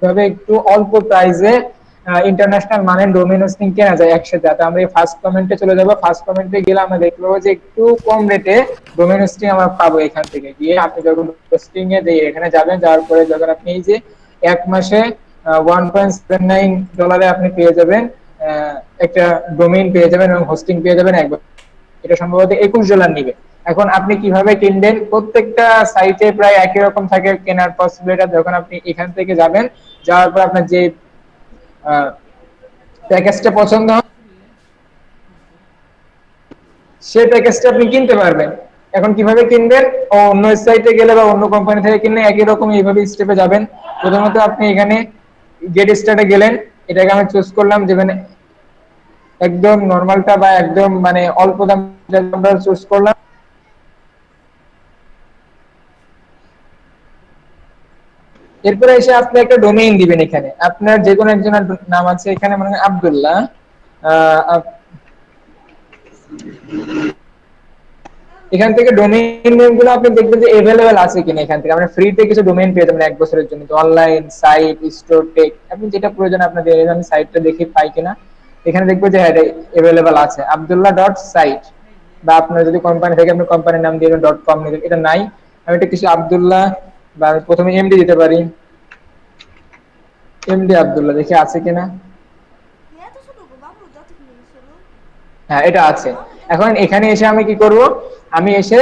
কিভাবে একটু অল্প প্রাইসে ইন্টারন্যাশনাল মানের ডোমেইন হোস্টিং কেনা যায় একসাথে। আমরা এই ফার্স্ট কমেন্টে চলে যাব, ফার্স্ট কমেন্টে গেলে আমরা দেখবো যে একটু কম রেটে ডোমেইন হোস্টিং আমরা পাবো। এখান থেকে গিয়ে আপনি যখন হোস্টিং এ দিয়ে এখানে যাবেন, যাওয়ার পরে যখন আপনি এই যে এক মাসে $1.79 আপনি পেয়ে যাবেন একটা ডোমেইন পেয়ে যাবেন এবং হোস্টিং পেয়ে যাবেন একবার। এটা সম্ভবত $21 নিবে। এখন আপনি কিভাবে কিনবেন, প্রত্যেকটা সাইটে প্রায় একই রকম থাকে কেনার পসিবিলিটি। যখন আপনি এখান থেকে যাবেন, যাওয়ার পর আপনার যে প্যাকেজটা পছন্দ হয় সেই প্যাকেজটা আপনি কিনতে পারবেন। এখন কিভাবে কিনবেন, অন্য ওয়েবসাইটে গেলে বা অন্য কোম্পানি থেকে কিনলে একই রকম এইভাবে স্টেপে যাবেন। প্রথমত আপনি এখানে গেট স্টার্টে গেলেন, এটাকে আমি চুজ করলাম, যেখানে একদম নরমালটা বা একদম মানে অল্প দাম আমরা চুজ করলাম। এরপরে এসে আপনি একটা ডোমেইন দিবেন। এখানে আপনার যে কোনো একজনের নাম আছে, এখানে মনে হয় আব্দুল্লাহ। এখান থেকে ডোমেইন নেম গুলো আপনি দেখবেন যে अवेलेबल আছে কিনা। এখান থেকে আমরা ফ্রিতে কিছু ডোমেইন পেয়ে যাবেন 1 বছরের জন্য। তো অনলাইন সাইট, স্টোর, টেক, আপনি যেটা প্রয়োজন আপনাদের, আমি সাইটটা দেখি পাই কিনা। এখানে দেখবো যে হ্যাঁ, এটা अवेलेबल আছে abdullah.site। বা আপনার যদি কোম্পানি থেকে আপনি কোম্পানির নাম দিয়ে .com নিবেন, এটা নাই। আমি এটা কিছু আব্দুল্লাহ বা প্রথমে এমডি দিতে পারি, এমডি আব্দুল্লাহ, দেখি আছে কিনা। হ্যাঁ, এটা আছে। এখন এখানে এসে আমি কি করব, আমি এসে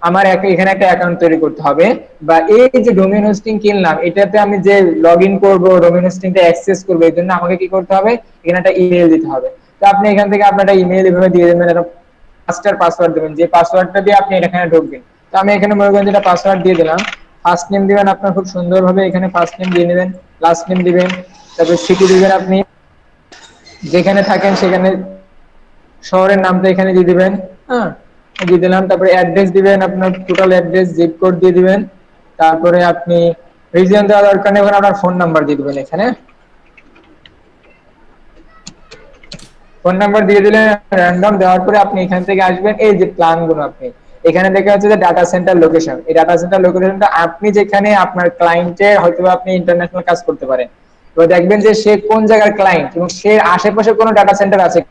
আমার এখানে একটা অ্যাকাউন্ট তৈরি করতে হবে। বা এই যে ডোমেইন হোস্টিং কিনলাম, এটাতে আমি যে লগইন করব, ডোমেইন হোস্টিংটা অ্যাক্সেস করব, এর জন্য আমাকে কি করতে হবে, এখানে একটা ইমেল দিতে হবে। তো আপনি এখান থেকে আপনার একটা ইমেল এভাবে দিয়ে দেবেন, একটা মাস্টার পাসওয়ার্ড দেবেন, যে পাসওয়ার্ডটা দিয়ে আপনি এখানে ঢুকবেন। তো আমি এখানে মনে করেন যেটা পাসওয়ার্ড দিয়ে দিলাম। ফার্স্ট নেম দিবেন আপনার খুব সুন্দরভাবে, এখানে ফার্স্ট নেম দিয়ে নেবেন, লাস্ট নেম দিবেন, তারপর সিটি দিবেন, আপনি যেখানে থাকেন সেখানে শহরের নামটা এখানে দিয়ে দিবেন। হ্যাঁ, দিয়ে দিলাম। তারপরে অ্যাড্রেস দিবেন, আপনার টোটাল অ্যাড্রেস, জিপ কোড দিয়ে দিবেন। তারপরে আপনি রিজিয়ন দেওয়া দরকার নেই, আপনার ফোন নাম্বার দিয়ে দিবেন। এখানে ফোন নাম্বার দিয়ে দিলেন র্যান্ডম, দেওয়ার পরে আপনি এখান থেকে আসবেন এই যে প্ল্যান গুলো, আপনি এখানে দেখা যাচ্ছে যে ডাটা সেন্টার লোকেশন। এই ডাটা সেন্টার লোকেশনটা আপনি যেখানে আপনার ক্লায়েন্টের হয়তো আপনি ইন্টারন্যাশনাল কাজ করতে পারেন, তো দেখবেন যে সে কোন জায়গার ক্লায়েন্ট এবং সে আশেপাশে কোনো ডাটা সেন্টার আছে।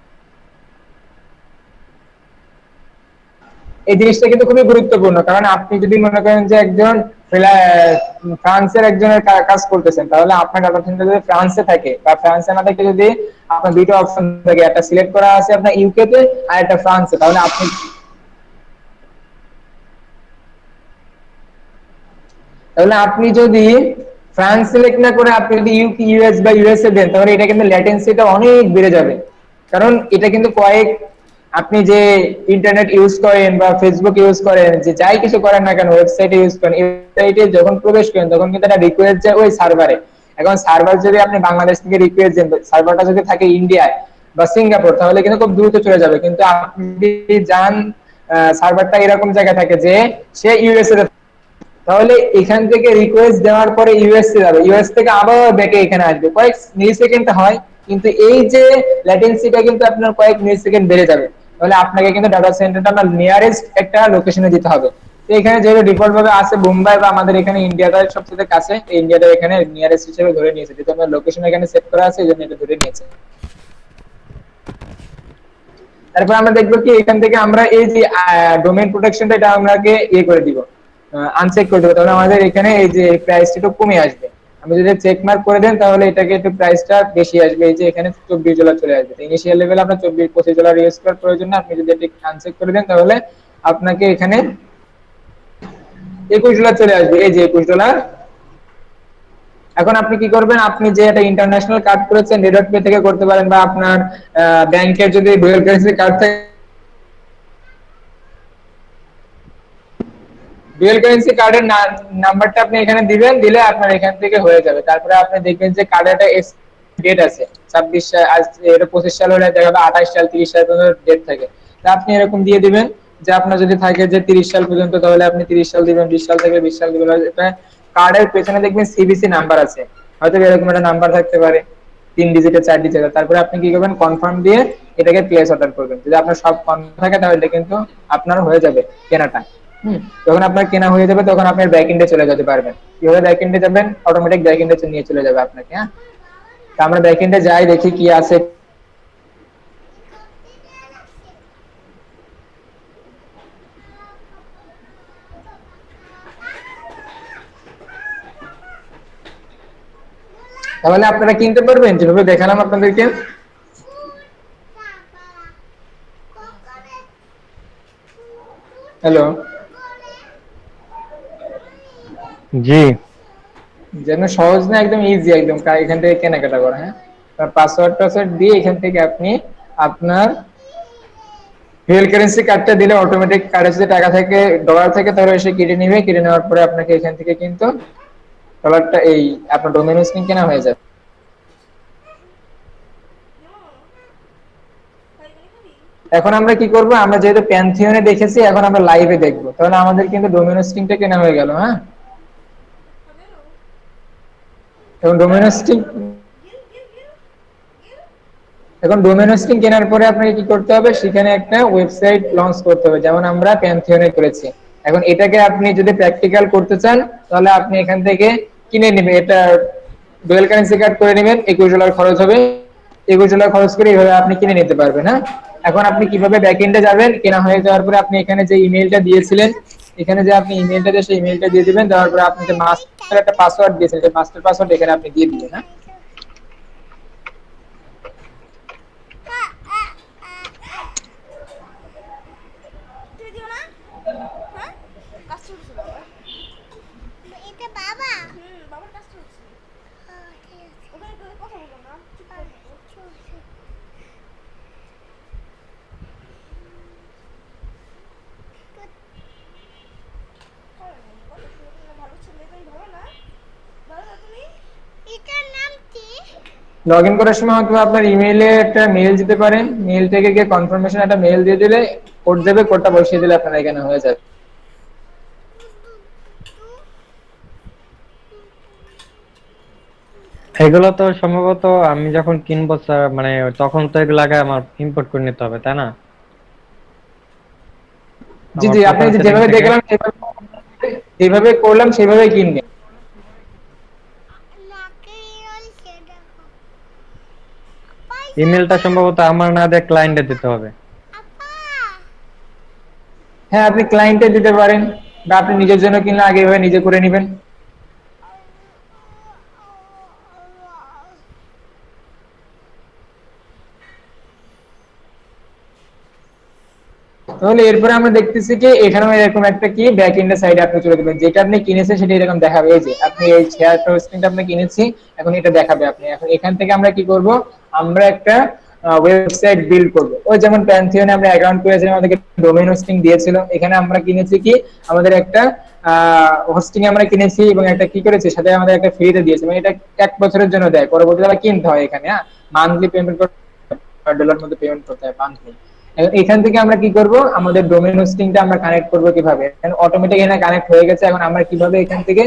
এই জিনিসটা কিন্তু খুবই গুরুত্বপূর্ণ, কারণ আপনি যদি মনে করেন যে একজন ফ্রান্সের একজনের কাজ করতেছেন, তাহলে আপনার ডাটা সেন্টার যদি ফ্রান্সে থাকে বা ফ্রান্সে না থাকে, যদি আপনার দুটো অপশন থাকে, একটা সিলেক্ট করা আছে আপনার ইউকে তে আর একটা ফ্রান্সে, তাহলে আপনি, যদি ফ্রান্স সিলেক্ট না করে আপনি যদি ইউকে, ইউএস বা ইউএসএ দেন, তাহলে এটা কিন্তু ল্যাটেন্সিটা অনেক বেড়ে যাবে। কারণ এটা কিন্তু আপনি যে ইন্টারনেট ইউজ করেন বা ফেসবুক ইউজ করেন, যে যাই কিছু করেন না কেন, ওয়েবসাইট ইউজ করেন, ওয়েবসাইটে যখন প্রবেশ করেন তখন কিন্তু একটা রিকোয়েস্ট যায় ওই সার্ভারে। এখন সার্ভার যদি আপনি বাংলাদেশ থেকে রিকোয়েস্ট দেন, সার্ভারটা যদি থাকে ইন্ডিয়ায় বা সিঙ্গাপুর, তাহলে কিন্তু খুব দ্রুত চলে যাবে। কিন্তু আপনি যদি যান, সার্ভারটা এরকম জায়গায় থাকে যে সে ইউএসএ, তাহলে এখান থেকে রিকোয়েস্ট দেওয়ার পরে ইউএসএ যাবে, ইউএস থেকে আবার ব্যাকে এখানে আসবে, কয়েক মিলি সেকেন্ড হয়, কিন্তু এই যে ল্যাটেন্সিটা কিন্তু আপনার কয়েক মিলি সেকেন্ড বেড়ে যাবে। তাহলে আপনাকে কিন্তু ডাটা সেন্টারটা আপনার নিয়ারেস্ট একটা লোকেশনে দিতে হবে। তো এখানে যেহেতু ডিফল্ট ভাবে আছে মুম্বাই বা আমাদের এখানে ইন্ডিয়াটা সবচেয়ে কাছে, ইন্ডিয়াটা এখানে নিয়ারেস্ট হিসেবে ধরে নিয়েছে, যেহেতু আমার লোকেশন এখানে সেট করা আছে, এই জন্য এটা ধরে নিয়েছে। তারপর আমরা দেখবো কি এখান থেকে আমরা এই যে ডোমেইন প্রোটেকশনটা, এটা আমরাকে করে দিব, আনচেক করে দেবো, তাহলে আমাদের এখানে এই যে প্রাইসটা একটু কমে আসবে। আমি যদি চেক মার্ক করে দেন, তাহলে এটাকে একটু প্রাইসটা বেশি আসবে, এই যে এখানে $24 চলে আসবে। ইনিশিয়াল লেভেল আপনার $25 ইউজ করার প্রয়োজন না, আপনি যদি এটি আনচেক করে দেন, তাহলে আপনাকে এখানে $21 চলে আসবে, এই যে $21। এখন আপনি কি করবেন, আপনি যে একটা ইন্টারন্যাশনাল কার্ড করেছেন, রেডট পে থেকে করতে পারেন, বা আপনার ব্যাংকের যদি ডুয়াল কারেন্সি কার্ড থাকে, ডুয়াল কারেন্সি কার্ডের নাম্বারটা আপনি এখানে দিবেন, দিলে আপনার এখান থেকে হয়ে যাবে। তারপরে আপনি দেখবেন যে কার্ডে একটা ডেট আছে, 26 সাল, আজ এটা 25 সাল হলে দেখা যাবে 28 সাল, 30 সাল পর্যন্ত ডেট থাকে। তা আপনি এরকম দিয়ে দিবেন যে আপনার যদি থাকে যে 30 সাল পর্যন্ত, তাহলে আপনি 30 সাল দিবেন, 20 সাল থেকে 20 সাল দিবেন। এটা কার্ডের পেছনে দেখবেন সিবিসি নাম্বার আছে, হয়তো এরকম একটা নাম্বার থাকতে পারে, 3 ডিজিটের, 4 ডিজিটের। তারপরে আপনি কি করবেন, কনফার্ম দিয়ে এটাকে প্লেস অর্ডার করবেন। যদি আপনার সব কনফার্ম থাকে, তাহলে এটা কিন্তু আপনার হয়ে যাবে কেনাটা। যখন আপনার কেনা হয়ে যাবে তখন আপনার ব্যাকএন্ডে চলে যেতে পারবেন। কিভাবে ব্যাকএন্ডে যাবেন? অটোমেটিক ব্যাকএন্ডে নিয়ে চলে যাবে আপনাকে। হ্যাঁ, তো আমরা ব্যাকএন্ডে যাই, দেখি কি আছে। তাহলে আপনারা কিনতে পারবেন যেভাবে দেখালাম আপনাদেরকে। হ্যালো, জি। যেন সহজ না, একদম ইজি, একদম এখান থেকে কেনাকাটা করা। হ্যাঁ, পাসওয়ার্ড টাসওয়ার্ড দিয়ে এখান থেকে আপনি আপনার রিয়েল কারেন্সি কার্ডটা দিলে অটোমেটিক কার্ডে যদি টাকা থাকে, ডলার থেকে, তাহলে এসে কেটে নিবে। কেটে নেওয়ার পরে আপনাকে এখান থেকে কিন্তু ডলারটা এই আপনার ডোমেন হোস্টিং কেনা হয়ে যাবে। এখন আমরা কি করব? আমরা যেহেতু প্যান্থিয়নে দেখেছি, এখন আমরা লাইভে দেখবো। তাহলে আমাদের কিন্তু ডোমেন হোস্টিংটা কেনা হয়ে গেল। হ্যাঁ, এবং ডোমেন হোস্টিং, এখন ডোমেন হোস্টিং কেনার পরে আপনাকে কি করতে হবে? সেখানে একটা ওয়েবসাইট লঞ্চ করতে হবে, যেমন আমরা প্যান্থিয়নে করেছি। এখন এটাকে আপনি যদি প্র্যাকটিক্যাল করতে চান, তাহলে আপনি এখান থেকে কিনে নেবেন। এটা ডুয়াল কারেন্সি কার্ড করে নেবেন, $21 খরচ হবে। $21 খরচ করে এইভাবে আপনি কিনে নিতে পারবেন। হ্যাঁ, এখন আপনি কিভাবে ব্যাকএন্ডে যাবেন? কেনা হয়ে যাওয়ার পরে আপনি এখানে যে ইমেইলটা দিয়েছিলেন, এখানে যে আপনি ইমেইলটা দিয়ে সেই ইমেইলটা দিয়ে দিবেন। দেওয়ার পরে আপনি যে মাস্টার একটা পাসওয়ার্ড দিয়েছেন, সেই মাস্টার পাসওয়ার্ড এখানে আপনি দিয়ে দিবেন। হ্যাঁ, লগ ইন করার সময় হয়তো আপনার ইমেইলে একটা মেইল দিতে পারেন। মেইল থেকে গিয়ে কনফার্মেশন একটা মেইল দিয়ে দিলে কোড দেবে, কোডটা বসিয়ে দিলে আপনার এখানে হয়ে যাবে। এগুলো তো সম্ভবত আমি যখন কিনবো মানে তখন তো এগুলাকে আমার ইম্পোর্ট করে নিতে হবে, তাই না? জি আমার জি, আপনি প্রোফাইল সেটিং যেভাবে থেকে দেখলাম যেভাবে করলাম সেভাবে কিনবেন। ইমেলটা সম্ভবত আমার না দিয়ে ক্লায়েন্টে দিতে হবে। হ্যাঁ, আপনি ক্লায়েন্টে দিতে পারেন, বা আপনি নিজের জন্য কিনলে আগে এভাবে নিজে করে নেবেন। তাহলে এরপরে আমরা দেখতেছি কি এখানেও এরকম একটা কি ব্যাক এন্ডের সাইডে আপনি চলে যাবেন। যেটা আপনি কিনেছেন সেটা এরকম দেখাবে। এই যে আপনি এই শেয়ার হোস্টিংটা আপনি কিনেছি, এখন এটা দেখাবে। আপনি এখন এখান থেকে আমরা কি করব? আমরা একটা ওয়েবসাইট বিল্ড করব। ওই যেমন প্যান্থিয়নে আমরা অ্যাকাউন্ট করেছিলাম, আমাদেরকে ডোমেইন হোস্টিং দিয়েছিল। এখানে আমরা কিনেছি কি আমাদের একটা হোস্টিং আমরা কিনেছি, এবং একটা কি করেছি সাথে আমাদের একটা ফ্রিতে দিয়েছে, এবং এটা 1 বছরের জন্য দেয়। পরবর্তীতে আবার কিনতে হয় এখানে। হ্যাঁ, মান্থলি পেমেন্ট করতে হয়, ডলার মধ্যে পেমেন্ট করতে হয় মান্থলি। এখান থেকে আমরা কি করব? আমাদের ডোমেইন হোস্টিংটা আমরা কানেক্ট করব কিভাবে? অটোমেটিক এখানে কানেক্ট হয়ে গেছে। এখন আমরা কিভাবে এখান থেকে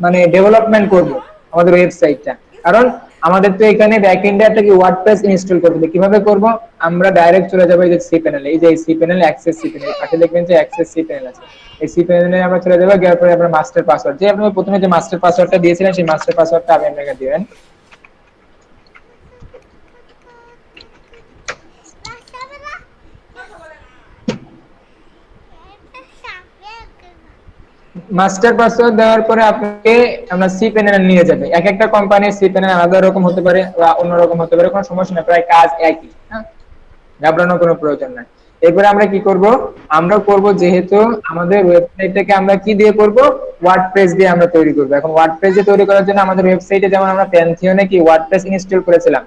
মানে ডেভেলপমেন্ট করব আমাদের ওয়েবসাইটটা? কারণ আমাদের তো এখানে ব্যাকএন্ডে একটা কি ওয়ার্ডপ্রেস ইনস্টল করতে হবে। কিভাবে করব? আমরা ডাইরেক্ট চলে যাব এই যে সি প্যানেলে। এই যে C panel, access C panel, পাশে দেখবেন যে অ্যাক্সেস সি প্যানেল আছে। এই সি প্যানেলে আমরা চলে যাব। গিয়ে পরে আমরা মাস্টার পাসওয়ার্ড, যে আপনি প্রথমে যে মাস্টার পাসওয়ার্ডটা দিয়েছিলেন, সেই মাস্টার পাসওয়ার্ডটা আপনি আপনাকে দিবেন। মাস্টার পাসওয়ার্ড দেওয়ার পরে আপনাকে আমরা সি প্যানেলে নিয়ে যাবে। এক একটা কোম্পানির সি প্যানেল আলাদা রকম হতে পারে বা অন্যরকম হতে পারে, কোনো সমস্যা নেই, প্রায় কাজ একই। হ্যাঁ, ঘাবড়ানোর কোনো প্রয়োজন নাই। এরপরে আমরা কি করব? আমরা করব, যেহেতু আমাদের ওয়েবসাইটটাকে আমরা কি দিয়ে করব? ওয়ার্ডপ্রেস দিয়ে আমরা তৈরি করব। এখন ওয়ার্ডপ্রেস দিয়ে তৈরি করার জন্য আমাদের ওয়েবসাইটে যেমন আমরা প্যান্থিয়নে কি ওয়ার্ডপ্রেস ইনস্টল করেছিলাম,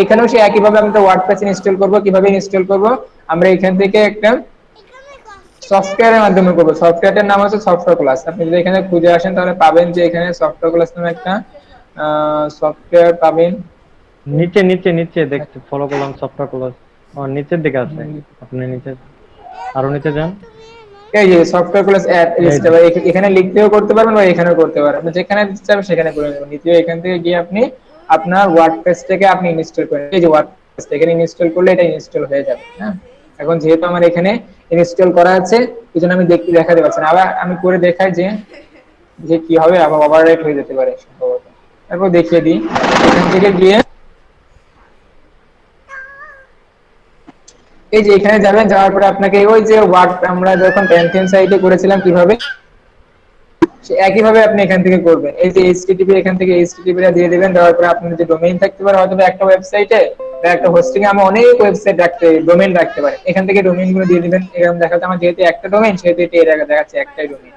এখানেও সেই একইভাবে আমরা ওয়ার্ডপ্রেস ইনস্টল করব। কিভাবে ইনস্টল করব? আমরা এখান থেকে একটা সফটওয়্যারের মাধ্যমে করবো। সফটওয়্যারটার নাম হচ্ছে সফটওয়্যার ক্লাস। আপনি যদি এখানে খুঁজে আসেন তাহলে পাবেন যে এখানে সফটওয়্যার ক্লাস নামে একটা সফটওয়্যার পাবেন। নিচে নিচে নিচে দেখতে ফলো করলাম, সফটওয়্যার ক্লাস নিচের দিকে আছে। আপনি নিচে, আরো নিচে যান। এই যে সফটওয়্যার ক্লাস অ্যাপ এই লিস্টটা, যে, বা এখানে লিখতেও করতে পারবেন বা এখানেও করতে পারবেন। আপনি যেখানে চাইবেন সেখানে করে নেবেন। দ্বিতীয় এখান থেকে গিয়ে আপনি আপনার ওয়ার্ডপ্রেসটাকে আপনি ইনস্টল করেন। এই যে ওয়ার্ডপ্রেসটা এখানে ইনস্টল করলে এটা ইনস্টল হয়ে যাবে। হ্যাঁ, এখন যেহেতু আমার এখানে ইনস্টল করা আছে, এই জন্য আমি দেখাতে পারছি না। আবার আমি করে দেখাই যে যে কি হবে, আবার ওভাররাইট হয়ে যেতে পারে সম্ভবত। তারপর দেখিয়ে দিই, এখান থেকে গিয়ে এই যে এখানে যাবেন, যাওয়ার পরে আপনাকে ওই যে ওয়ার্ড আমরা যখন প্যান্থিয়ন সাইটে করেছিলাম কিভাবে, একই ভাবে আপনি এখান থেকে করবেন। এই যে এইচটিটিপি, এখান থেকে এইচটিটিপি টা দিয়ে দিবেন। দেওয়ার পরে আপনার যে ডোমেইন থাকতে পারে হয়তো একটা ওয়েবসাইটে বা একটা হোস্টিং এ, আমি অনেক ওয়েবসাইট রাখতে ডোমেইন রাখতে পারি, এখান থেকে ডোমেইন গুলো দিয়ে দিবেন। এরকম দেখাতে আমার যেহেতু একটা ডোমেইন, সেহেতু এটা দেখাচ্ছে একটাই ডোমেইন।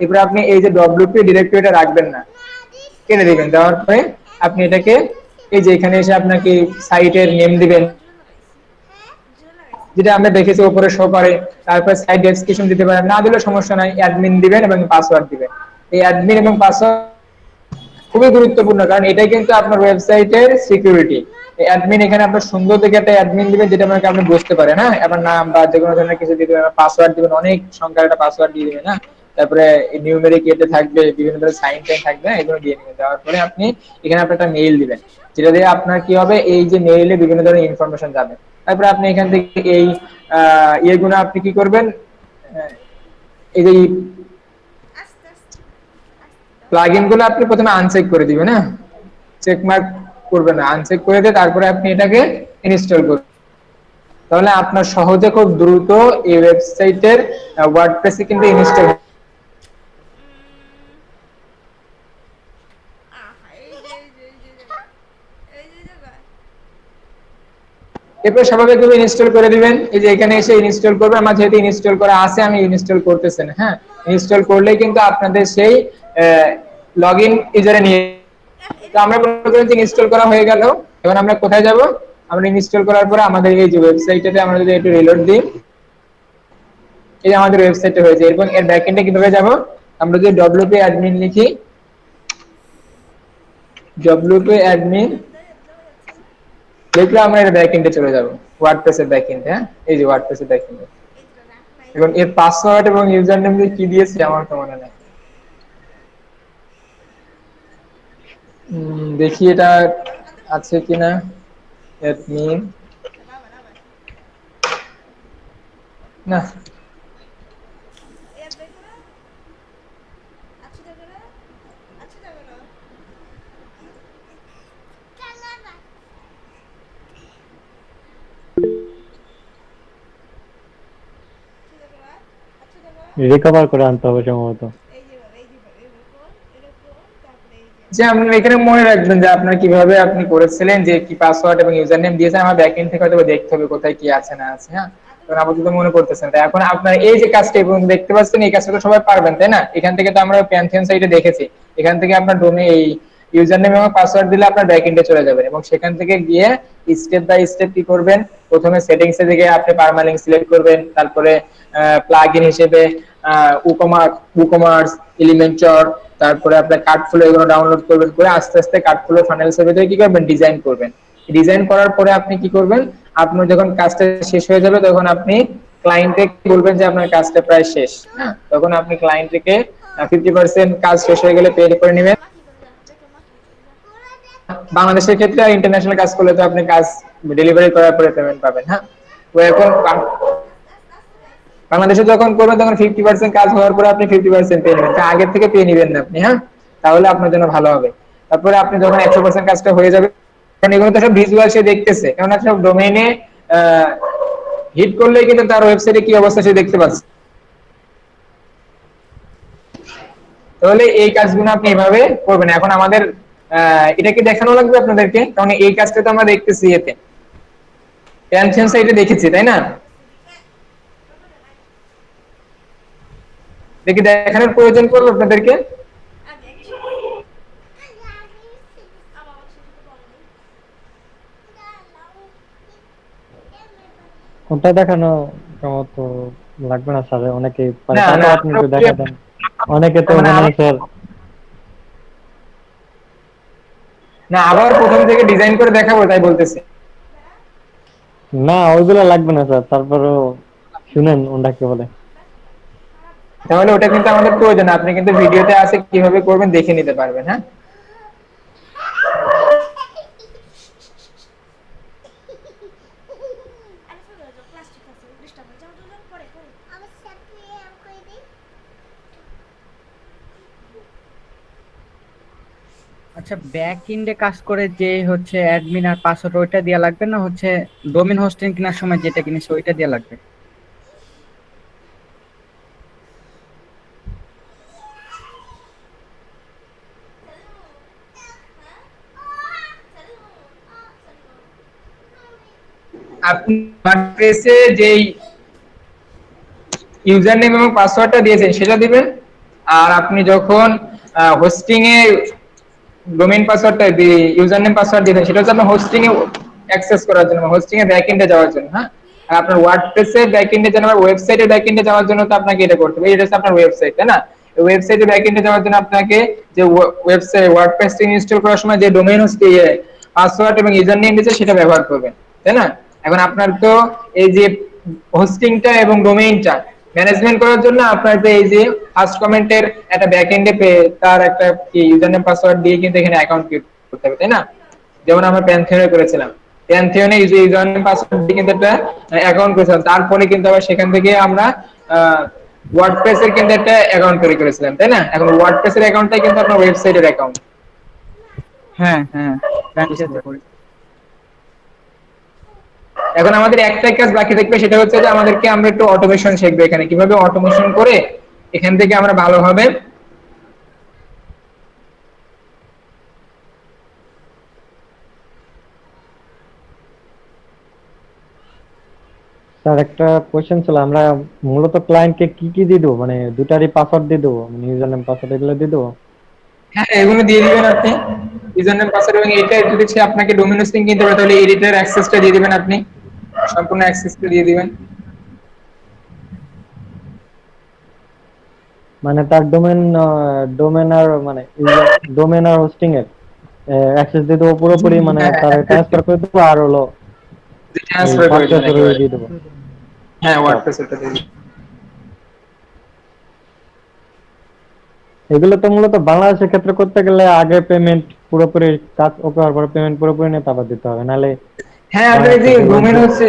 এরপরে আপনি এই যে ডব্লিউপি ডিরেক্টরিটা রাখবেন না, কেটে দিবেন। দেওয়ার পরে আপনি এটাকে এই যে এখানে এসে আপনাকে সাইটের নেম দিবেন, যেটা আমরা দেখেছি উপরে শো করে। তারপর সাইট ডেসক্রিপশন দিতে পারেন, না দিলে সমস্যা নাই, অ্যাডমিন দিবেন এবং পাসওয়ার্ড দিবেন। এই অ্যাডমিন এবং পাসওয়ার্ড খুবই গুরুত্বপূর্ণ, কারণ এটাই কিন্তু আপনার ওয়েবসাইটের সিকিউরিটি। এই অ্যাডমিন, এখানে আপনার সুন্দর দেখে একটা অ্যাডমিন দিবেন, যেটা মানে আপনি বুঝতে পারেন, হ্যাঁ, আপনার নাম বা যে কোনো ধরনের কিছু দিবেন, পাসওয়ার্ড দিবেন, অনেক সংখ্যার একটা পাসওয়ার্ড দিয়ে দিবেন, হ্যাঁ। তারপরে নিউমেরিক এতে থাকবে, বিভিন্ন ধরনের সাইন টাইন থাকবে, এগুলো দিয়ে দিবেন। দেওয়ার পরে আপনি এখানে আপনার একটা মেইল দিবেন, যেটা দিয়ে আপনার কি হবে, এই যে মেইলে বিভিন্ন ধরনের ইনফরমেশন যাবে। তারপরে আপনি এখান থেকে এই ইয়েগুলো আপনি কি করবেন, এই যে প্লাগইন গুলো আপনি প্রথমে আনচেক করে দিবেন, হ্যাঁ, চেক মার্ক করবেন না, আনচেক করে দিয়ে তারপরে আপনি এটাকে ইনস্টল করবেন। তাহলে আপনার সহজে খুব দ্রুত এই ওয়েবসাইটের ওয়ার্ডপ্রেসে কিন্তু ইনস্টল। এরপর স্বাভাবিকভাবে ইনস্টল করে দিবেন। এই যে এখানে এসে ইনস্টল করবেন, আমার যেহেতু ইনস্টল করা আছে আমি ইনস্টল করতেছি না, হ্যাঁ। ইনস্টল করলেই কিন্তু আপনাদের সেই লগইন ইউজারে নিয়ে, তো আমরা মনে করেন যে ইনস্টল করা হয়ে গেল। এবার আমরা কোথায় যাব, আমরা ইনস্টল করার পরে আমাদের এই যে ওয়েবসাইটে আমরা যদি একটু রিলোড দিই, এই যে আমাদের ওয়েবসাইটে হয়েছে। এবং এর ব্যাকএন্ডে কিভাবে যাব, আমরা যদি ডব্লিউপি অ্যাডমিন লিখি, ডব্লিউপি অ্যাডমিন লিখলে আমরা এর ব্যাকএন্ডে চলে যাব, ওয়ার্ডপ্রেসের ব্যাকএন্ডে, হ্যাঁ, এই যে ওয়ার্ডপ্রেসের ব্যাকএন্ডে। এবং এর পাসওয়ার্ড এবং ইউজার নেম কি দিয়েছি আমার তো মনে নেই, দেখি এটা আছে কিনা। অ্যাডমিন, না, রিকভার করে আনতে হবে সম্ভবত। যে আপনি এখানে মনে রাখবেন যে আপনার কিভাবে আপনি করেছিলেন, যে কি পাসওয়ার্ড এবং ইউজার নেম দিয়েছেন, আমার ব্যাকএন্ড থেকে হয়তো দেখতে হবে কোথায় কি আছে না আছে, হ্যাঁ। কারণ আপাতত মনে করতেছেন, তাই এখন আপনার এই যে কাজটা এবং দেখতে পাচ্ছেন, এই কাজটা তো সবাই পারবেন, তাই না? এখান থেকে তো আমরা প্যান্থিয়ন সাইটে দেখেছি, এখান থেকে আপনার ডোমেইন এই ইউজার নেম এবং পাসওয়ার্ড দিলে আপনার ব্যাকএন্ডে চলে যাবেন। এবং সেখান থেকে গিয়ে স্টেপ বাই স্টেপ কি করবেন, প্রথমে সেটিংসে থেকে আপনি পারমালিঙ্ক সিলেক্ট করবেন, তারপরে প্লাগইন হিসেবে উকমার্স, এলিমেন্টর, তারপরে আপনার কার্ডফ্লো, এগুলো ডাউনলোড করবেন, করে আস্তে আস্তে কার্ডফ্লো ফানেলসের ভিতরে কি করবেন, ডিজাইন করবেন। ডিজাইন করার পরে আপনি কি করবেন, আপনার যখন কাজটা শেষ হয়ে যাবে, তখন আপনি ক্লায়েন্টকে বলবেন যে আপনার কাজটা প্রায় শেষ, হ্যাঁ। তখন আপনি ক্লায়েন্টকে 50% কাজ শেষ হয়ে গেলে পে করে নেবেন। বাংলাদেশের ক্ষেত্রে আর ইন্টারন্যাশনাল কাজ করলে তো আপনি কাজ ডেলিভারি করার পরে পেমেন্ট পাবেন, হ্যাঁ। তো এখন বাংলাদেশে যখন করবেন তখন 50% কাজ হওয়ার পরে আপনি 50% পেয়ে নেবেন, আগের থেকে পেয়ে নেবেন না আপনি, হ্যাঁ। তাহলে আপনার জন্য ভালো হবে। তারপরে আপনি যখন 100% কাজটা হয়ে যাবে, কারণ এগুলো তো সব ভিজুয়াল সে দেখতেছে, কারণ সব ডোমেইনে হিট করলেই কিন্তু তার ওয়েবসাইটে কি অবস্থা সে দেখতে পাচ্ছে। তাহলে এই কাজগুলো আপনি এভাবে করবেন। এখন আমাদের এটা কি দেখানো লাগবে আপনাদেরকে, কারণ এই কাজটা তো আমরা দেখতেছি এতে টেনশন সাইটে দেখেছি, তাই না? দেখি দেখানোর প্রয়োজন পড়বে আপনাদেরকে। ওটা দেখানো সম্ভবত লাগবে না স্যার, অনেকে পারে, না না, তারপর আপনি একটু দেখা দেন। অনেকে তো মানে মানে স্যার, না, আবার প্রথম থেকে ডিজাইন করে দেখাবো তাই বলতেছি। না ওইগুলো লাগবে না স্যার, তারপরও শুনেন ওটা কি বলে। তাহলে ওটা কিন্তু আমাদের প্রয়োজন, আপনি কিন্তু ভিডিওতে আছে কিভাবে করবেন দেখে নিতে পারবেন, হ্যাঁ। ব্যাক এন্ডে কাজ করে যে হচ্ছে অ্যাডমিন আর পাসওয়ার্ড ওইটা দেওয়া লাগবে, না হচ্ছে ডোমেন হোস্টিং কেনার সময় যেটা কিনেছে ওইটা দেওয়া লাগবে? আপনি ওয়ার্ডপ্রেসে যেই ইউজার নেম এবং পাসওয়ার্ডটা দিয়েছেন সেটা দিবেন। আর আপনি যখন হোস্টিং এ ডোমেইন পাসওয়ার্ডটা ইউজার নেম পাসওয়ার্ড দিবেন সেটা হচ্ছে আপনার হোস্টিং এ অ্যাক্সেস করার জন্য, হোস্টিং এর ব্যাকএন্ডে যাওয়ার জন্য। হ্যাঁ, আর আপনার ওয়ার্ডপ্রেসের ব্যাকএন্ডে যেন ওয়েবসাইটের ব্যাকএন্ডে যাওয়ার জন্য তো আপনাকে এটা করতে হবে। এটা হচ্ছে আপনার ওয়েবসাইট, তাই না? ওয়েবসাইটের ব্যাকএন্ডে যাওয়ার জন্য আপনাকে যে ওয়েবসাইট ওয়ার্ডপ্রেস ইনস্টল করার সময় যে ডোমেইন পাসওয়ার্ড এবং ইউজার নেম দিয়েছে সেটা ব্যবহার করবেন, তাই না? এখন আপনার তো এই যে হোস্টিংটা এবং ডোমেইনটা ম্যানেজমেন্ট করার জন্য আপনার তো এই যে ফার্স্ট কমেন্টের একটা ব্যাকএন্ডে তার একটা ইউজার নেম পাসওয়ার্ড দিয়ে কিন্তু এখানে অ্যাকাউন্ট ক্রিয়েট করতে হবে, তাই না? যেমন আমরা প্যানথিয়নে করেছিলাম, প্যানথিয়নে ইউজার নেম পাসওয়ার্ড দিয়ে কিন্তু একটা অ্যাকাউন্ট করেছিলাম, তারপরে কিন্তু আবার সেখান থেকে আমরা ওয়ার্ডপ্রেস এর কিন্তু একটা অ্যাকাউন্ট তৈরি করেছিলাম, তাই না? এখন ওয়ার্ডপ্রেস এর অ্যাকাউন্টটাই কিন্তু আপনার ওয়েবসাইটের অ্যাকাউন্ট। হ্যাঁ হ্যাঁ, ফ্র্যাঞ্চাইজি করে। এখন আমাদের একটাই কাজ বাকি থাকবে, সেটা হচ্ছে যে আমাদেরকে আমরা একটু অটোমেশন শিখবো, এখানে কিভাবে অটোমেশন করে এখান থেকে আমরা ভালোভাবে স্যার একটা কোয়েশ্চেন ছিল, আমরা মূলত ক্লায়েন্টকে কি কি দিয়ে দেবো, মানে দুটারই পাসওয়ার্ড দিয়ে দেবো, মানে ইউজার নেম পাসওয়ার্ড এগুলো দিয়ে দেবো? হ্যাঁ এগুলো দিয়ে দিবেন আপনি, ইউজার নেম পাসওয়ার্ড, এবং এটা যদি সে আপনাকে ডোমেইন হোস্টিং কিনতে পারে তাহলে এডিটর অ্যাক্সেসটা দিয়ে দিবেন, আপনি সম্পূর্ণ অ্যাক্সেসটা দিয়ে দিবেন। মানে তার ডোমেন আর মানে ডোমেন আর হোস্টিং এর অ্যাক্সেস দিয়ে দেবো পুরোপুরি, মানে হ্যাঁ তার অ্যাক্সেস ট্রান্সফার করে দেবো, আর হলো এই ট্রান্সফার করে দিবেন ওয়ার্ডপ্রেসের একেবারে। দিয়ে দেবো হ্যাঁ সব। ওয়ার্ডপ্রেস ওটা দিয়ে দিবেন। এগুলো তো মূলত বাংলাদেশের ক্ষেত্রে করতে গেলে আগে পেমেন্ট পুরোপুরি, কাজ ওকে হওয়ার পরে পেমেন্ট পুরোপুরি নিয়ে তারপর দিতে হবে, নাহলে হ্যাঁ আপনি বাংলাদেশে যে যেগুলো ডোমেইন হচ্ছে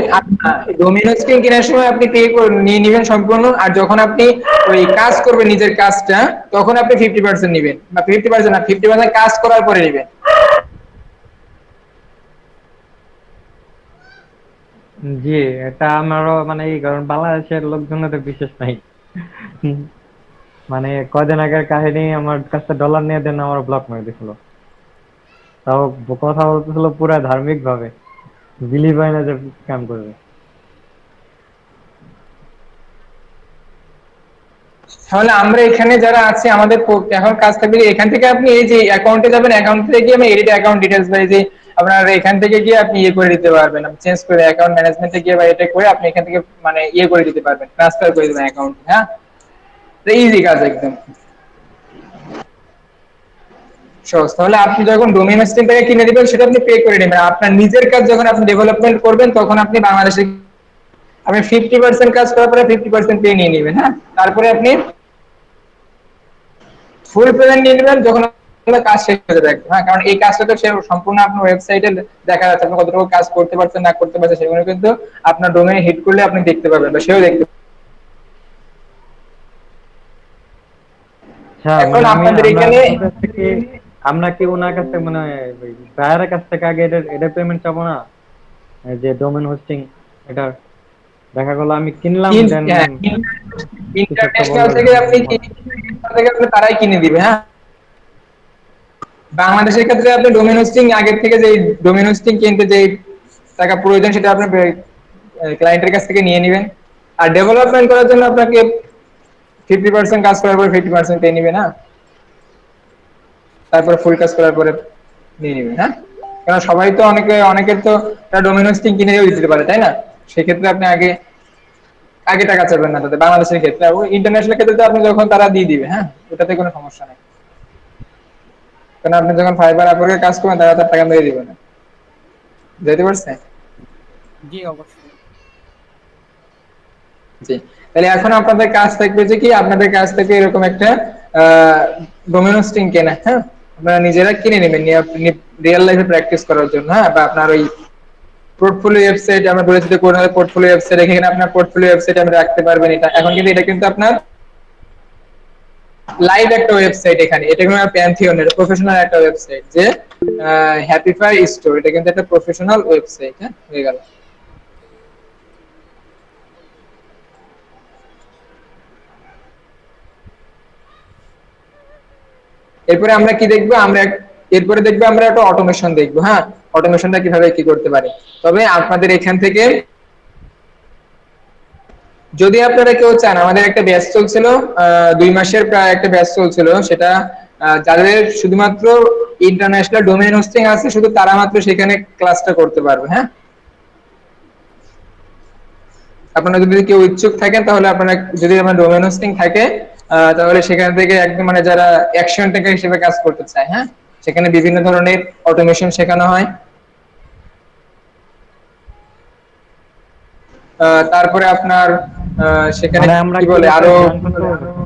ডোমেইন হোস্টিং কেনার সময় আপনি পে করে নিয়ে নেবেন সম্পূর্ণ, আর যখন আপনি ওই কাজ করবেন নিজের কাজটা তখন আপনি 50% নেবেন, বা 50% না 50% কাজ করার পরে নেবেন। জি, এটা আমারও মানে এই কারণ বাংলাদেশের লোকজনের বিশেষ নাই। হুম, মানে কয়দিন আগের কাহিনী, আমার কাছে ডলার নিয়ে দেন, আমার ব্লক মেরে দিছিল। তাও কথা বলতেছিল পুরা ধার্মিক ভাবে, বিলিভ হয় না যে স্ক্যাম করবে। তাহলে আমরা এখানে যারা আছি আমাদের এখন কাজ থাকবে যে এখান থেকে আপনি এই যে অ্যাকাউন্টে যাবেন, অ্যাকাউন্ট থেকে গিয়ে আমি এডিট অ্যাকাউন্ট ডিটেইলস বা এই যে আপনার এখান থেকে গিয়ে আপনি ইয়ে করে দিতে পারবেন, চেঞ্জ করে অ্যাকাউন্ট ম্যানেজমেন্টে গিয়ে বা এটা করে আপনি এখান থেকে মানে ইয়ে করে দিতে পারবেন, ট্রান্সফার করে দিবেন অ্যাকাউন্ট। হ্যাঁ, ইজি কাজ একদম সহজ। তাহলে আপনি যখন ডোমেইন হোস্টিং থেকে কিনে দিবেন সেটা আপনি পে করে নেবেন, আপনার নিজের কাজ যখন আপনি ডেভেলপমেন্ট করবেন তখন আপনি বাংলাদেশে আপনি 50% কাজ করার পরে 50% পে নিয়ে নেবেন। হ্যাঁ, তারপরে আপনি ফুল পেমেন্ট নিয়ে নেবেন যখন আপনার কাজ শেষ হয়ে যাবে। হ্যাঁ, কারণ এই কাজটা তো সে সম্পূর্ণ আপনার ওয়েবসাইটে দেখা যাচ্ছে, আপনি কতটুকু কাজ করতে পারছেন না করতে পারছেন সেগুলো কিন্তু আপনার ডোমেইনে হিট করলে আপনি দেখতে পাবেন বা সেও দেখতে। আচ্ছা, এখন মানে আপনাদের আমরা এখানে ওর কাছ থেকে, আমরা কি ওনার কাছ থেকে মানে বায়ারের কাছ থেকে আগে এটা পেমেন্ট চাবো না? এই যে ডোমেন হোস্টিং, এটা দেখা গেলো আমি কিনলাম, দেন কিছু একটা ইন্টারন্যাশনাল বললো যে থেকে আপনি থেকে আপনি তারাই কিনে দিবে। হ্যাঁ, বাংলাদেশের ক্ষেত্রে আপনি ডোমেন হোস্টিং আগের থেকে যে ডোমেন হোস্টিং কিনতে যে টাকা প্রয়োজন সেটা আপনি ক্লায়েন্টের কাছ থেকে নিয়ে নেবেন, আর ডেভেলপমেন্ট করার জন্য আপনাকে 50% কাজ করার পরে 50% পেয়ে নেবেন। হ্যাঁ, তারপরে ফুল কাজ করার পরে নিয়ে নেবেন। হ্যাঁ, কারণ সবাই তো অনেকের তো ডোমেন হোস্টিং কিনে দিতে পারে, তাই না? সেক্ষেত্রে আপনি আগে আগে টাকা চাইবেন না তাদের, বাংলাদেশের ক্ষেত্রে। আর ইন্টারন্যাশনাল ক্ষেত্রে তো আপনি যখন তারা দিয়ে দিবে, হ্যাঁ, ওটাতে কোনো সমস্যা নেই। কারণ আপনি যখন ফাইবার আপওয়ার্কে কাজ করবেন তারা তার টাকা দিয়ে দিবে না, বুঝতে পারছেন? জি অবশ্যই। জি, তাহলে এখন আপনাদের কাজ থাকবে যে কি, আপনাদের কাজ থেকে এরকম একটা ডোমেন হোস্টিং কেনা। হ্যাঁ, আপনারা নিজেরা কিনে নেবেন নিয়ে আপনি রিয়েল লাইফে প্র্যাকটিস করার জন্য। হ্যাঁ, বা আপনার ওই পোর্টফোলিও ওয়েবসাইট আমরা বলেছি যে কোন পোর্টফোলিও ওয়েবসাইট, এখানে আপনার পোর্টফোলিও ওয়েবসাইট আপনি রাখতে পারবেন। এটা এখন কিন্তু এটা কিন্তু আপনার লাইভ একটা ওয়েবসাইট, এখানে এটা কোনো প্যান্থিয়নের প্রফেশনাল একটা ওয়েবসাইট, যে হ্যাপিফাই স্টোর, এটা কিন্তু একটা প্রফেশনাল ওয়েবসাইট। হ্যাঁ, হয়ে গেল। এরপরে আমরা কি দেখবো, এরপরে দেখবো আমরা একটা অটোমেশন দেখবো। হ্যাঁ, অটোমেশনটা কিভাবে কি করতে পারি। তবে আপনাদের এখান থেকে যদি আপনারা কেউ চান, আমাদের একটা ব্যাচ চলছিল 2 মাসের প্রায় একটা ব্যাচ চলছিল, সেটা যাদের শুধুমাত্র ইন্টারন্যাশনাল ডোমেইন হোস্টিং আছে শুধু তারা মাত্র সেখানে ক্লাসটা করতে পারবে। হ্যাঁ, আপনারা যদি কেউ ইচ্ছুক থাকেন তাহলে আপনারা, যদি আমার ডোমেইন হোস্টিং থাকে তাহলে সেখান থেকে একদম মানে যারা অ্যাকশন টেকার হিসেবে কাজ করতে চায়, হ্যাঁ, সেখানে বিভিন্ন ধরনের অটোমেশন শেখানো হয়। তারপরে আপনার সেখানে মানে আমরা কি কি বলে এটা আরো জয়েন করতে পারবো?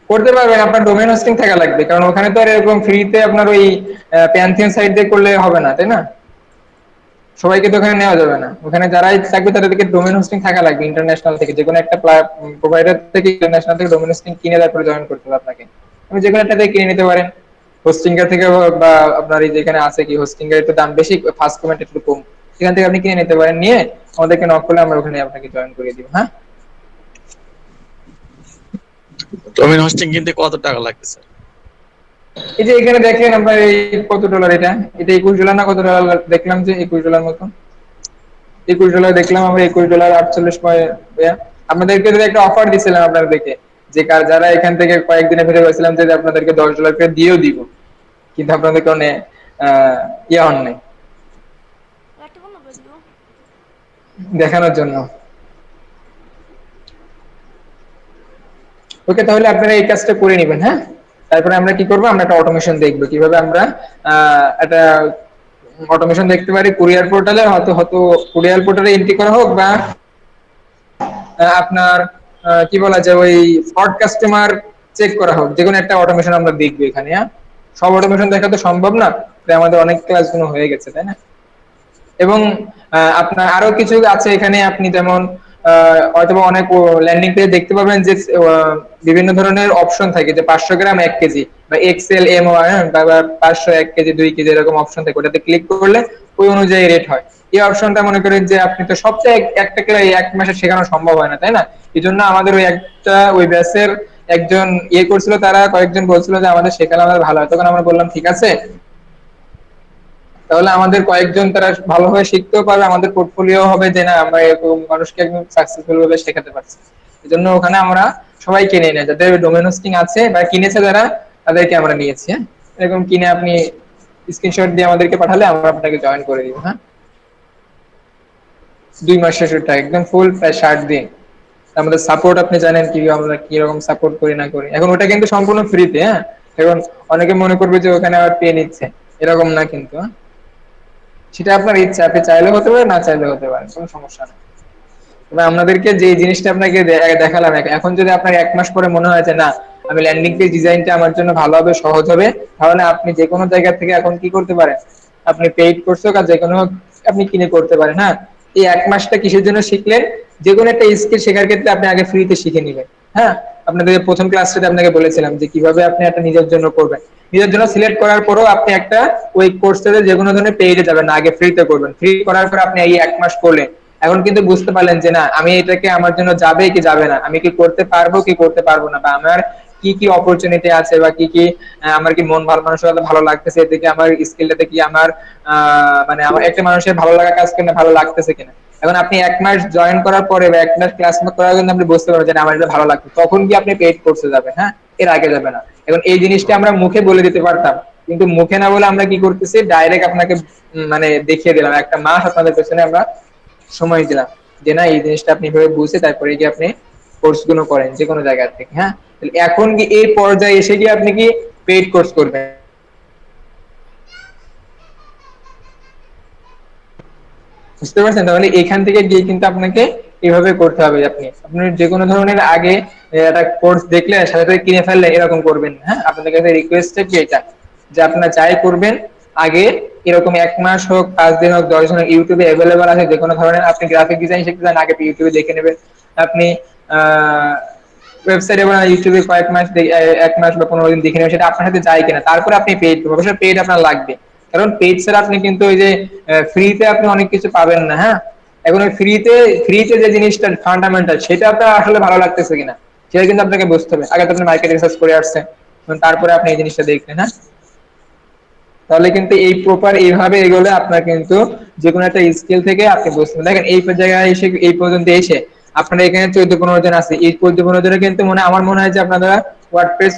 করতে পারবেন। আপনার ডোমেইন হোস্টিং থাকা লাগবে, কারণ ওখানে তো আর এরকম ফ্রিতে আপনার ওই প্যান্থিয়ন সাইট দিয়ে করলে হবে না, তাই না? সবাইকে তো ওখানে নেওয়া যাবে না। ওখানে যারাই থাকবে তাদেরকে ডোমেইন হোস্টিং থাকা লাগবে ইন্টারন্যাশনাল থেকে, যে কোনো একটা প্রোভাইডার থেকে, ইন্টারন্যাশনাল থেকে ডোমেইন হোস্টিং কিনে তারপরে জয়েন করতে হবে আপনাকে। আপনি যে কোনো একটা থেকে কিনে নিতে পারেন, হোস্টিং এর থেকে, বা আপনার এই যেখানে আছে কি হোস্টিং এর একটু দাম বেশি, ফার্স্ট কমেন্ট একটু কম, সেখান থেকে আপনি কিনে নিতে পারেন, নিয়ে আমাদেরকে নক করলে আমরা ওখানে আপনাকে জয়েন করে দিব। হ্যাঁ, ডোমেইন হোস্টিং কিনতে কত টাকা লাগবে স্যার? এই যে এখানে দেখেন আমরা এই কত ডলার, এটা এটা $21 না কত ডলার দেখলাম, যে $21 মতো, $21 দেখলাম আমরা, $21 48 আপনাদেরকে যদি একটা অফার দিছিলাম আপনাদেরকে, যে যারা এখান থেকে কয়েকদিনের ভিতরে বলেছিলাম যে আপনাদেরকে $10 করে দিয়েও দিব, কিন্তু আপনাদেরকে অনেক ইয়া হন নাই দেখানোর জন্য। ওকে, তাহলে আপনারা এই কাজটা করে নেবেন। হ্যাঁ, তারপরে আমরা কি করবো, আমরা একটা অটোমেশন দেখবো কিভাবে আমরা একটা অটোমেশন দেখতে পারি কুরিয়ার পোর্টালে, হয়তো হয়তো কুরিয়ার পোর্টালে এন্ট্রি করা হোক, বা আপনার কি বলা যায় ওই ফ্রড কাস্টমার চেক করা হোক, যে কোনো একটা অটোমেশন আমরা দেখবো এখানে। হ্যাঁ, সব অটোমেশন দেখা তো সম্ভব না, তাই আমাদের অনেক ক্লাসগুলো হয়ে গেছে, তাই না? এবং আপনার আরো কিছু আছে এখানে, আপনি যেমন হয়তো অনেক ল্যান্ডিং পেজে দেখতে পাবেন যে বিভিন্ন ধরনের অপশন থাকে, যে 500 গ্রাম 1 কেজি, বা এক্সেল এম, বা 500 1 কেজি 2 কেজি এরকম অপশন থাকে, ওটাতে ক্লিক করলে ওই অনুযায়ী রেট হয়। এই অপশনটা মনে করেন যে আপনি তো সবচেয়ে একটা ক্লাস 1 মাসে শেখানো সম্ভব হয় না, তাই না? এই জন্য আমাদের ওই ব্যাচের একজন করছিল, তারা কয়েকজন বলছিল যে আমাদের শেখালে আমাদের ভালো হয়, তখন আমরা বললাম ঠিক আছে, তাহলে আমাদের কয়েকজন তারা ভালোভাবে শিখতেও পারবে, আমাদের পোর্টফোলিও হবে, যে না আমরা এরকম মানুষকে একদম সাকসেসফুল ভাবে শেখাতে পারছি। এই জন্য ওখানে আমরা সবাই কিনে নেই, যাদের ডোমেইন হোস্টিং আছে বা কিনেছে যারা, তাদেরকে আমরা নিয়েছি। হ্যাঁ, এরকম কিনে আপনি স্ক্রিনশট দিয়ে আমাদেরকে পাঠালে আমরা আপনাকে জয়েন করে দিব। হ্যাঁ, 2 মাসের সেটা একদম ফুল প্রায় 60 দিন। আমাদের সাপোর্ট আপনি জানেন কি, আমরা কি রকম সাপোর্ট করি না করি। এখন ওটা কিন্তু সম্পূর্ণ ফ্রিতে। হ্যাঁ, এখন অনেকে মনে করবে যে ওখানে আবার পে নিচ্ছে, এরকম না কিন্তু। সেটা আপনার ইচ্ছা, আপনি চাইলে হতে পারে, না চাইলে হতে পারে, কোনো সমস্যা নেই। তবে আপনাদেরকে যে জিনিসটা আপনাকে দেখালাম, এখন যদি আপনার 1 মাস পরে মনে হয় যে না, আমি ল্যান্ডিং পেজ ডিজাইনটা আমার জন্য ভালো হবে, সহজ হবে, তাহলে আপনি যে কোনো জায়গা থেকে এখন কি করতে পারেন, আপনি পেইড কোর্স হোক আর যে কোনো আপনি কিনে করতে পারেন। হ্যাঁ, এই 1 মাসটা কিসের জন্য শিখলেন, যে কোনো একটা স্কিল শেখার ক্ষেত্রে আপনি আগে ফ্রিতে শিখে নেবেন। হ্যাঁ, আপনাদের প্রথম ক্লাসটাতে আপনাকে বলেছিলাম যে কিভাবে আপনি একটা নিজের জন্য করবেন, নিজের জন্য সিলেক্ট করার পরেও আপনি একটা ওই কোর্সটাতে যে কোনো ধরনের পেইডে যাবেন না, আগে ফ্রিতে করবেন। ফ্রি করার পর আপনি এই 1 মাস করলেন, এখন কিন্তু বুঝতে পারলেন যে না, আমি এটাকে আমার জন্য যাবে কি যাবে না, আমি কি করতে পারবো কি করতে পারবো না, বা আমার কি কি অপরচুনিটি আছে, বা কি কি আমার কি মন ভালো, মানুষের সাথে ভালো লাগতেছে, এদিকে আমার স্কিলটাতে কি আমার মানে আমার একটা মানুষের ভালো লাগা কাজ করে ভালো লাগতেছে কিনা। এখন আপনি 1 মাস জয়েন করার পরে বা 1 মাস ক্লাস করার জন্য আপনি বুঝতে পারবেন যে আমার এটা ভালো লাগছে, তখন কি আপনি পেইড কোর্সে যাবেন। হ্যাঁ, এর আগে যাবে না। এখন এই জিনিসটা আমরা মুখে বলে দিতে পারতাম, কিন্তু মুখে না বলে আমরা কি করতেছি, ডাইরেক্ট আপনাকে মানে দেখিয়ে দিলাম, 1 মাস আপনাদের পেছনে আমরা সময় দিলাম, যে না এই জিনিসটা আপনি এভাবে বুঝে তারপরে কি আপনি কোর্স গুলো করেন যে কোনো জায়গা থেকে। হ্যাঁ, এখন কি এই পর্যায়ে এসে কি আপনি কি পেইড কোর্স করবেন, বুঝতে পারছেন? তাহলে এখান থেকে গিয়ে কিন্তু আপনাকে এভাবে করতে হবে। আপনি যে কোনো ধরনের আগে একটা কোর্স দেখলে সাথে সাথে কিনে ফেললে এরকম করবেন। হ্যাঁ, আপনাদের কাছে রিকোয়েস্ট কি এটা, যে আপনারা যাই করবেন আগে এরকম 1 মাস হোক, 5 দিন হোক, 10 দিন হোক, ইউটিউবে অ্যাভেলেবল আছে যে কোনো ধরনের। আপনি গ্রাফিক ডিজাইন শিখতে চান, আগে ইউটিউবে দেখে নেবেন। আপনি ওয়েবসাইটে বা ইউটিউবে কয়েক মাস 1 মাস বা 15 দিন দেখে নেবেন সেটা আপনার সাথে যায় কিনা, তারপরে আপনি পেইড করবেন। অবশ্যই পেইড আপনার লাগবে, কারণ পেইড ছাড়া আপনি কিন্তু ওই যে ফ্রিতে আপনি অনেক কিছু পাবেন না। হ্যাঁ, এখন ওই ফ্রিতে যে জিনিসটা ফান্ডামেন্টাল সেটা আপনার আসলে ভালো লাগতেছে কিনা সেটা কিন্তু আপনাকে বুঝতে হবে। আগে তো আপনি মার্কেট রিসার্চ করে আসছেন, তারপরে আপনি এই জিনিসটা দেখবেন। হ্যাঁ, তাহলে কিন্তু এই প্রপার এইভাবে এগোলে আপনার কিন্তু যে কোনো একটা স্কিল থেকে আপনি বুঝতে দেখেন এই জায়গায় এসে এই পর্যন্ত এসে আপনারা এখানে 14-15 জন আছে, এই 14-15 জনের কিন্তু আমার মনে হয় যে আপনারা ওয়ার্ডপ্রেস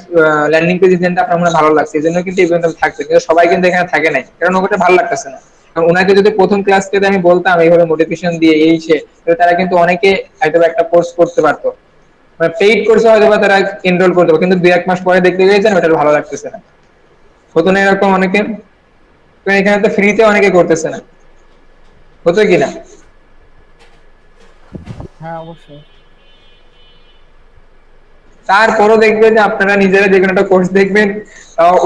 ল্যান্ডিং পেজ ডিজাইনটা আপনার মনে ভালো লাগছে, এই জন্য কিন্তু এই পর্যন্ত থাকছে, কিন্তু সবাই কিন্তু এখানে থাকে নাই কারণ ওটা ভালো লাগতেছে না। কারণ ওনাকে যদি প্রথম ক্লাস থেকে আমি বলতাম এইভাবে মোটিভেশন দিয়ে এই সে, তারা কিন্তু অনেকে হয়তো একটা কোর্স করতে পারতো, মানে পেইড কোর্সে হয়তো বা তারা এনরোল করতে পারতো, কিন্তু 2-1 মাস পরে দেখতে গিয়েছেন ওটা ভালো লাগতেছে না। হতো না এরকম অনেকে? তো এখানে তো ফ্রিতে অনেকে করতেছে না, হতো কিনা? হ্যাঁ, অবশ্যই। তারপরও দেখবেন যে আপনারা নিজেরা যে কোনো একটা কোর্স দেখবেন,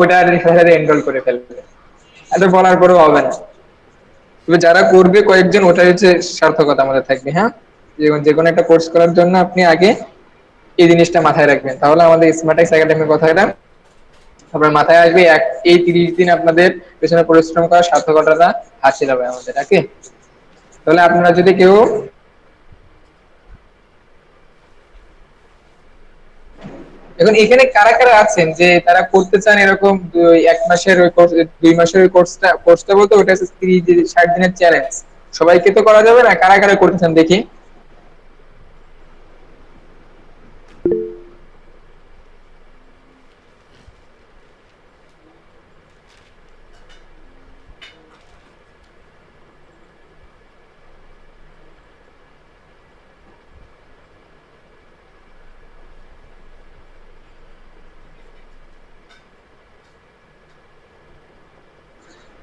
ওটার সাথে এনরোল করে ফেলবে, এত বলার পরেও হবে না। তবে যারা করবে কয়েকজন, ওটাই হচ্ছে সার্থকতা আমাদের থাকবে। হ্যাঁ, যে কোনো একটা কোর্স করার জন্য আপনি আগে এই জিনিসটা মাথায় রাখবেন, তাহলে আমাদের স্মার্টএক্স একাডেমির কথাটা আপনার মাথায় আসবে। এই 30 দিন আপনাদের পেছনে পরিশ্রম করার সার্থকতাটা হাসিল হবে আমাদের। ওকে, তাহলে আপনারা যদি কেউ এখন এখানে কারা কারা আছেন যে তারা করতে চান এরকম 1 মাসের ওই কোর্স, 2 মাসের ওই কোর্সটা বলতে ওটা হচ্ছে 60 দিনের চ্যালেঞ্জ, সবাইকে তো করা যাবে না, কারা কারা করতে চান দেখি।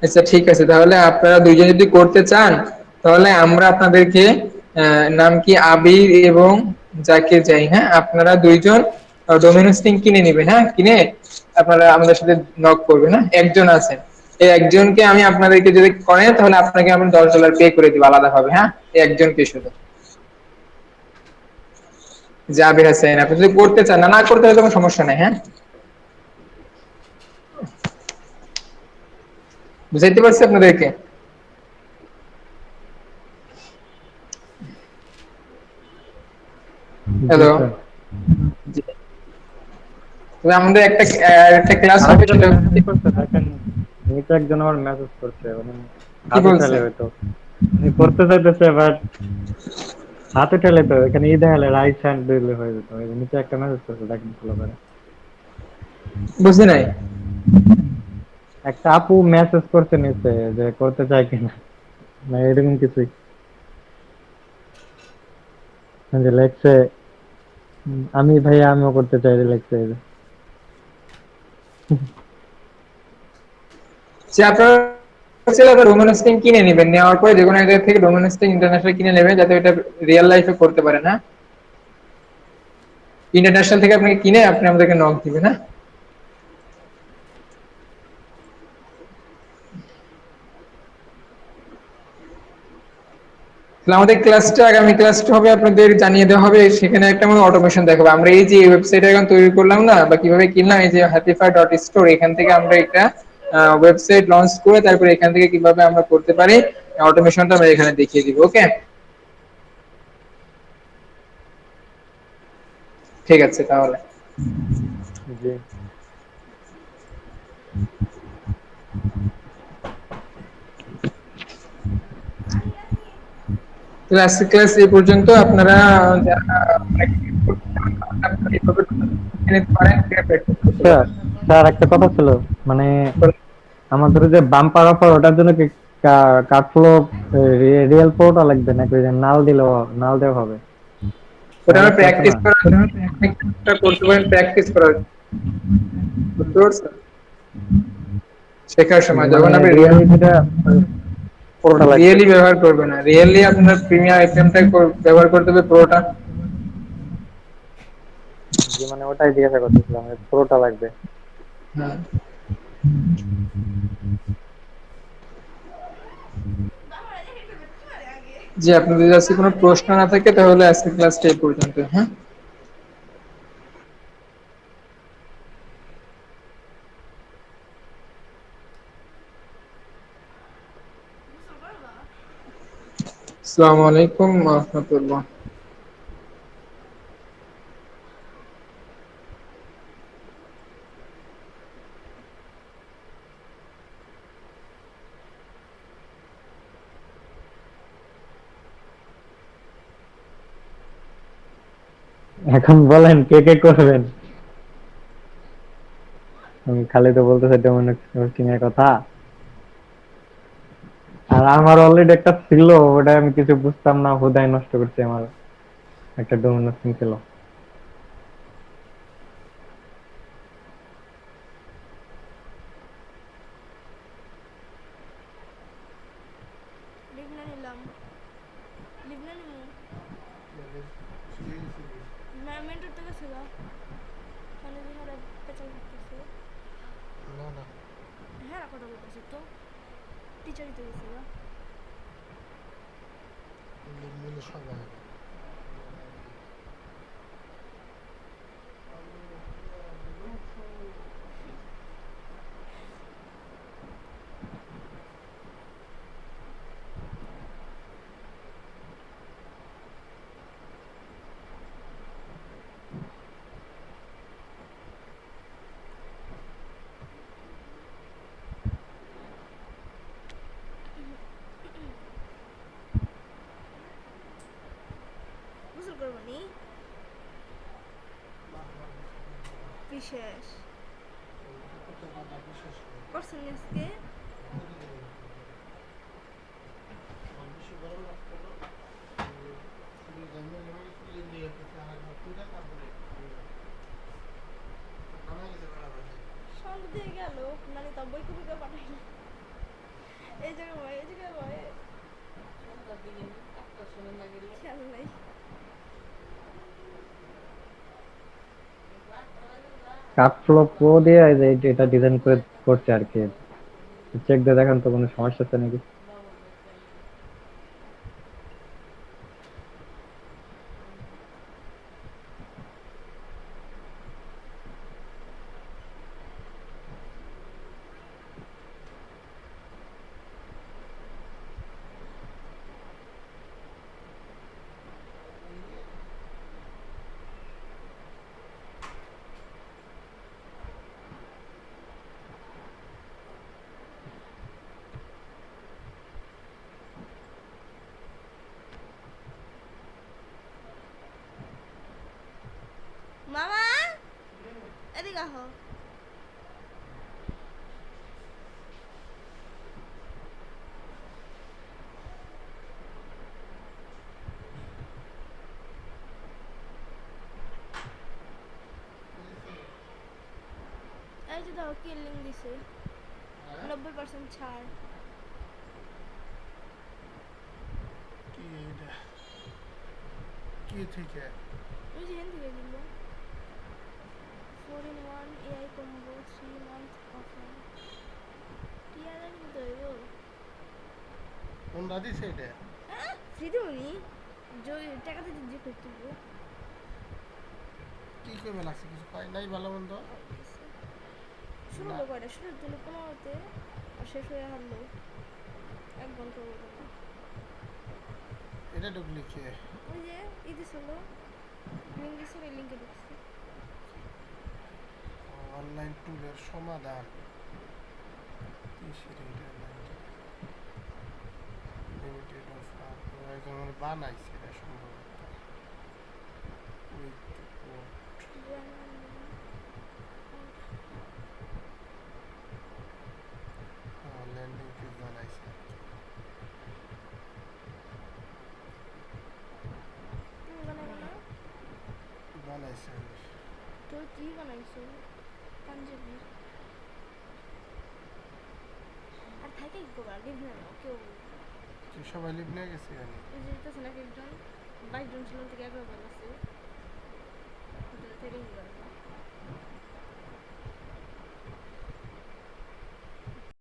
আচ্ছা ঠিক আছে, তাহলে আপনারা দুইজন যদি করতে চান তাহলে আমরা আপনাদেরকে নাম কি আবির এবং জাকির যাই, হ্যাঁ আপনারা দুইজন ডোমেন হোস্টিং কিনে নেবেন। হ্যাঁ, কিনে আপনারা আমাদের সাথে নক করবেন। হ্যাঁ, একজন আছেন, এই একজনকে আমি আপনাদেরকে যদি করেন তাহলে আপনাকে আমি $10 পে করে দিব আলাদা ভাবে। হ্যাঁ, এই একজনকে শুধু, জাবির হাসান। আপনি যদি করতে চান, না করতে হলে কোনো সমস্যা নাই। হ্যাঁ, বুঝাইতে পারছি আপনাদেরকে? জি হ্যালো, স্যার। তবে আমাদের একটা ক্লাস হবে আরেকজন সেটা মেসেজ হচ্ছে, করছে দেখেন, নিচে একজন আমার মেসেজ করছে, মানে কি হাতে বলছে? ঠেলে হয়তো উনি করতে চাইতেছে, বাট হাতে ঠেলে তো এখানে ই দেখালে রাইট হ্যান্ড দিলে হয়ে যেত। এই যে নিচে একটা মেসেজ করছে দেখেন ফলো করে। বুঝি নাই। একটা আপু মেসেজ করছে নিচে যে করতে চাই কিনা, না এরকম কিছুই, যে লেখছে আমি ভাইয়া আমিও করতে চাই লেখছে এই যে। যে আপনারা হচ্ছে আবার ডোমেন হোস্টিং কিনে নেবেন, নেওয়ার পরে যে কোনো এক জায়গা থেকে ডোমেন হোস্টিং ইন্টারন্যাশনাল কিনে নেবেন যাতে এটা রিয়েল লাইফে করতে পারেন। হ্যাঁ, ইন্টারন্যাশনাল থেকে আপনি কিনে আপনি আমাদেরকে নক দিবেন। হ্যাঁ, তাহলে আমাদের ক্লাসটা, আগামী ক্লাসটা হবে আপনাদের জানিয়ে দেওয়া হবে, সেখানে একটা আমাদের অটোমেশন দেখাবো। আমরা এই যে ওয়েবসাইট এখন তৈরি করলাম না বা কিভাবে কিনলাম, এই যে happify.store, এখান থেকে আমরা একটা ওয়েবসাইট লঞ্চ করে তারপরে এখান থেকে কিভাবে আমরা করতে পারি অটোমেশনটা আমরা এখানে দেখিয়ে দিব। ওকে, ঠিক আছে তাহলে। জি। তো আজকে ক্লাস এই পর্যন্ত। আপনারা যারা এইভাবে নিতে পারেন, প্র্যাকটিস করতে স্যার, পারেন। স্যার একটা কথা ছিল, মানে আমাদের যে বাম্পার অফার ওটার জন্য কি কার্ডফ্লো রিয়েল পোর্টও লাগবে নাকি ওই যে নাল দেওয়া হবে? ওটা আমরা ম্যানেজ করছে প্র্যাকটিস না। করার জন্য একটা করতে পারেন, প্র্যাকটিস করার, বুঝতে পারছেন? শেখার সময় মানে যখন আপনি রিয়েলিটিটা পুরোটা লাগবে। রিয়েলি ব্যবহার করবে না, রিয়েলি আপনার প্রিমিয়ার আইটেমটা ব্যবহার করতে হবে পুরোটা। জি, মানে ওটাই জিজ্ঞাসা করতেছিলাম, যে পুরোটা লাগবে। হ্যাঁ, জি, আপনাদের যদি আজকে কোনো প্রশ্ন না থাকে তাহলে আজকে ক্লাসটা এই পর্যন্ত। হ্যাঁ। আসসালামু আলাইকুম ওয়া রাহমাতুল্লাহ। এখন বলেন কে কে করবেন? আমি খালি তো বলতেছে ডোমেন হোস্টিং এর কথা। আর আমার অলরেডি একটা ছিল, ওটা আমি কিছু বুঝতাম না, হুদাই নষ্ট করছে। আমার একটা ডোমেন হোস্টিং ছিল। লিবনা নিলাম, লিবনা নিমু মেন্টর তো গেছে গা, মানে যে হারা পেঁচাল করতেছে। না না হ্যাঁ কথা বলতেছে তো, টিচারই তো গেছে গা। মিলে সবাই হবে। গোসল করবো নি বিশেষ করছেন আজকে। সন্ধ্যা দিয়ে গেল নানি তা বই কবি পাঠাইল, এই জায়গায় ভয়, এই জায়গায় ভয়, খেয়াল নাই। কাঠফ্লো প্রো দিয়ে এই যে এটা ডিজাইন করে করছে আর কি। চেক দিয়ে দেখেন তো কোনো সমস্যা আছে নাকি। মামা এদিকে আহ, এই যে দেখো কি লিঙ্ক দিছে, 90% ছাড়। কি এটা কি থেকে ওই যে এখান থেকে দিল 4-in-1 AI combo 3 month offer। টিয়ারের মতো হইব, কোন দিছে এটা? হ্যাঁ ফ্রি দেবো নি, টাকা দিয়ে যে করতে হইব। কি করবে লাগছে কিছু পাই নাই ভালো মন্দ। শুরু হলো কয়টা, শুরু দিল 15তে আর শেষ হয়ে হারলো 1 ঘন্টা বলতে না। এটা ঢুকলি কে? ওই যে ইদি ছিল লিঙ্ক দিছে, ওই লিঙ্কে ঢুকছে। অনলাইন টুলের সমাধান কিসের এটা? লিমিটেড অফার একজন বানাইছে এটা সম্ভবত। উইথ কোড ল্যান্ডিং পেজ বানাইছে। তুমি বানাবো না? বানাইছে তো কি বানাইছো? পাঞ্জাবি আর থাকে কি করবা, লিভ না কেউ। কি সবাই লিভ নিয়ে গেছে এখানে? এই যে দিতেছে নাকি একজন 22 জন ছিল থেকে 11 জন আছে হোটেল থেকে কি করবা।